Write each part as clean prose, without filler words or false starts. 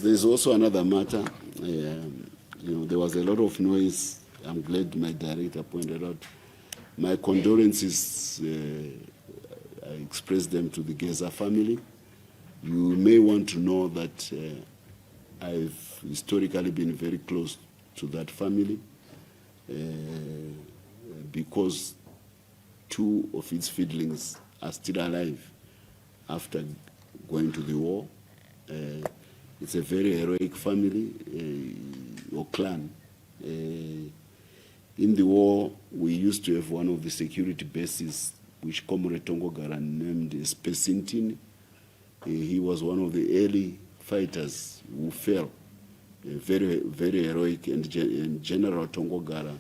there's also another matter. There was a lot of noise. I'm glad my director pointed out. My condolences, I expressed them to the Geza family. You may want to know that I've historically been very close to that family because two of its fiddlings are still alive after going to the war. It's a very heroic family or clan. In the war, we used to have one of the security bases which Comrade Tongogara named Spesintin. He was one of the early fighters who fell, very, very heroic, and General Tongogara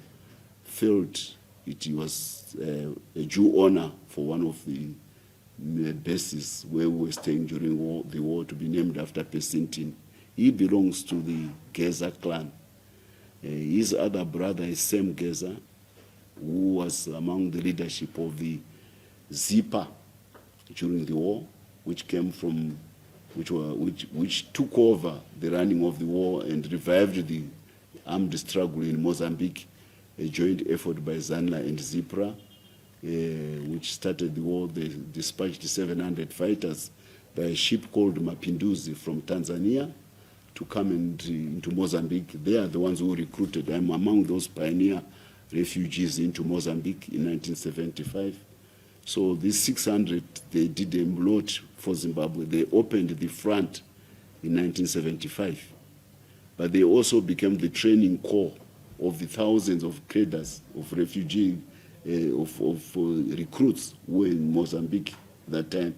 felt it was a due honor for one of the bases where we were staying during the war to be named after Pesintin. He belongs to the Geza clan. His other brother is Sam Geza, who was among the leadership of the Zipa during the war, which came from, which took over the running of the war and revived the armed struggle in Mozambique, a joint effort by Zanla and Zipra, which started the war. They dispatched 700 fighters by a ship called Mapinduzi from Tanzania to come into Mozambique. They are the ones who recruited. I'm among those pioneer refugees into Mozambique in 1975. So these 600, they did a lot for Zimbabwe. They opened the front in 1975. But they also became the training corps of the thousands of cadres, of refugee, of recruits who were in Mozambique at that time.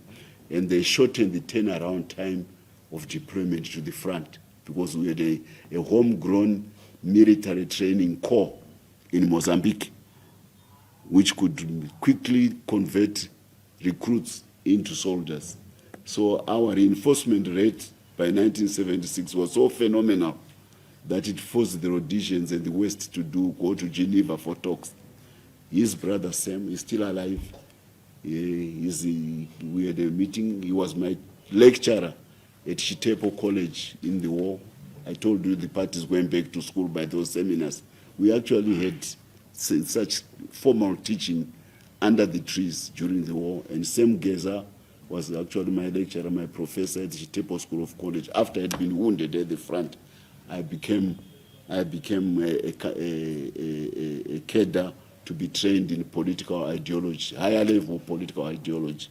And they shortened the turnaround time of deployment to the front because we had a homegrown military training corps in Mozambique, which could quickly convert recruits into soldiers. So our reinforcement rate by 1976 was so phenomenal that it forced the Rhodesians and the West to go to Geneva for talks. His brother Sam is still alive. We had a meeting. He was my lecturer at Shitepo College in the war. I told you the parties going back to school by those seminars. We actually had such formal teaching under the trees during the war. And Sam Geza was actually my lecturer, my professor at the Shitepo School of College. After I had been wounded at the front, I became a cadre to be trained in political ideology, higher level political ideology.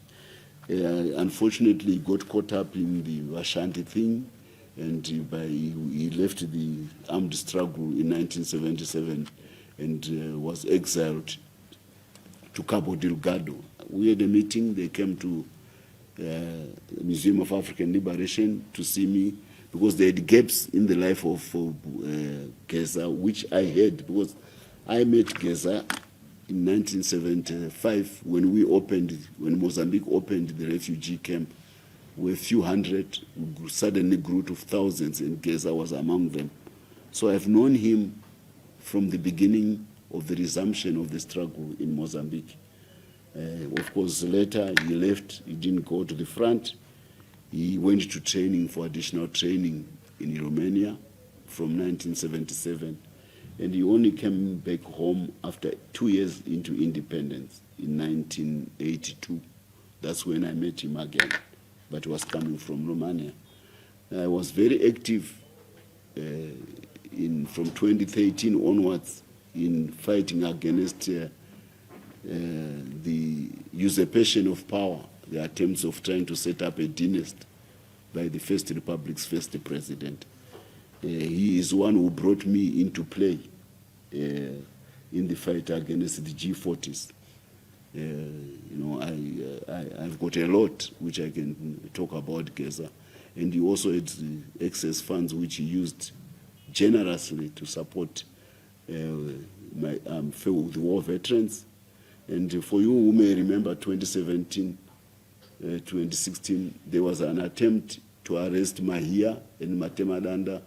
Unfortunately, he got caught up in the Ashanti thing, and he left the armed struggle in 1977 and was exiled to Cabo Delgado. We had a meeting. They came to the Museum of African Liberation to see me because they had gaps in the life of Geza, which I had because I met Geza in 1975 when Mozambique opened the refugee camp. Where a few hundred suddenly grew to thousands, and Geza was among them. So I've known him from the beginning of the resumption of the struggle in Mozambique. Of course, later he left. He didn't go to the front. He went to training for additional training in Romania from 1977. And he only came back home after 2 years into independence in 1982. That's when I met him again, but he was coming from Romania. I was very active from 2013 onwards in fighting against the usurpation of power, the attempts of trying to set up a dynasty by the First Republic's first president. He is one who brought me into play in the fight against the G40s. I've got a lot which I can talk about Geza. And he also had excess funds which he used generously to support the war veterans. And for you who may remember 2017, 2016, there was an attempt to arrest Mahia and Matemadanda,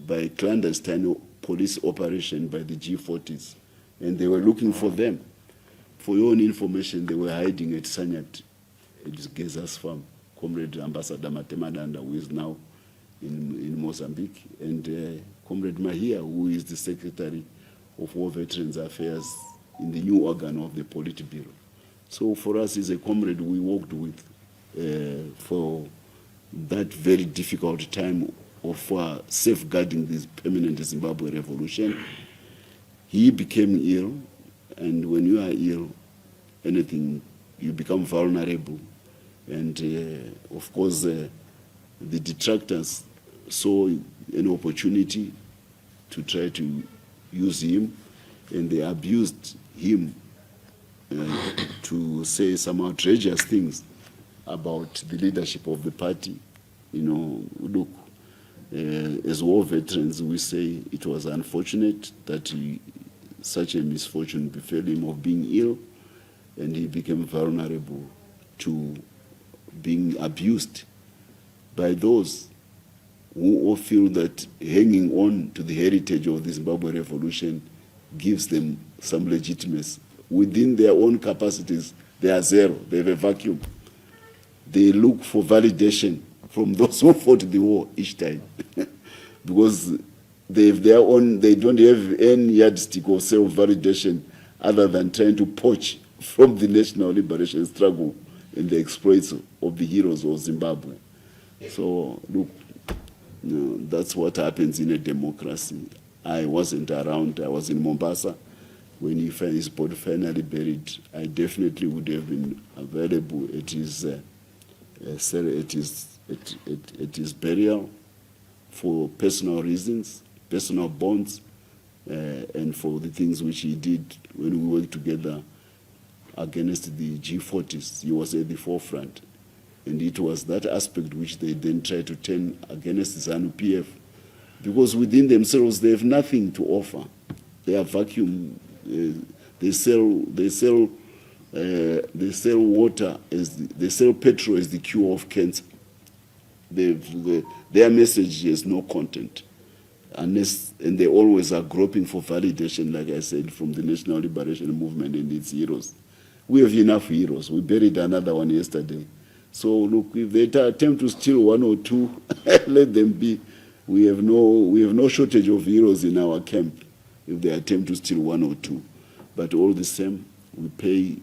by clandestine police operation by the G40s. And they were looking for them. For your own information, they were hiding at Sanyat, at Geza's farm. Comrade Ambassador Matemadanda, who is now in Mozambique, and Comrade Mahia, who is the Secretary of War Veterans Affairs in the new organ of the Politburo. So for us, he's a comrade we worked with for that very difficult time of safeguarding this permanent Zimbabwe revolution. He became ill, and when you are ill, anything, you become vulnerable. And of course, the detractors saw an opportunity to try to use him, and they abused him to say some outrageous things about the leadership of the party. You know, look, as war veterans, we say it was unfortunate that such a misfortune befell him of being ill, and he became vulnerable to being abused by those who all feel that hanging on to the heritage of the Zimbabwe revolution gives them some legitimacy. Within their own capacities, they are zero. They have a vacuum. They look for validation from those who fought the war each time. Because they have their own, they don't have any yardstick or self-validation other than trying to poach from the national liberation struggle and the exploits of the heroes of Zimbabwe. So, look, that's what happens in a democracy. I wasn't around. I was in Mombasa when his body finally buried. I definitely would have been available at his burial for personal reasons, personal bonds, and for the things which he did when we worked together against the G40s. He was at the forefront. And it was that aspect which they then tried to turn against ZANU-PF, because within themselves they have nothing to offer. They are vacuum. They sell water they sell petrol as the cure of cancer. Their message has no content, and they always are groping for validation, like I said, from the National Liberation Movement and its heroes. We have enough heroes. We buried another one yesterday. So look, if they attempt to steal one or two, let them be. We have no shortage of heroes in our camp if they attempt to steal one or two. But all the same, we pay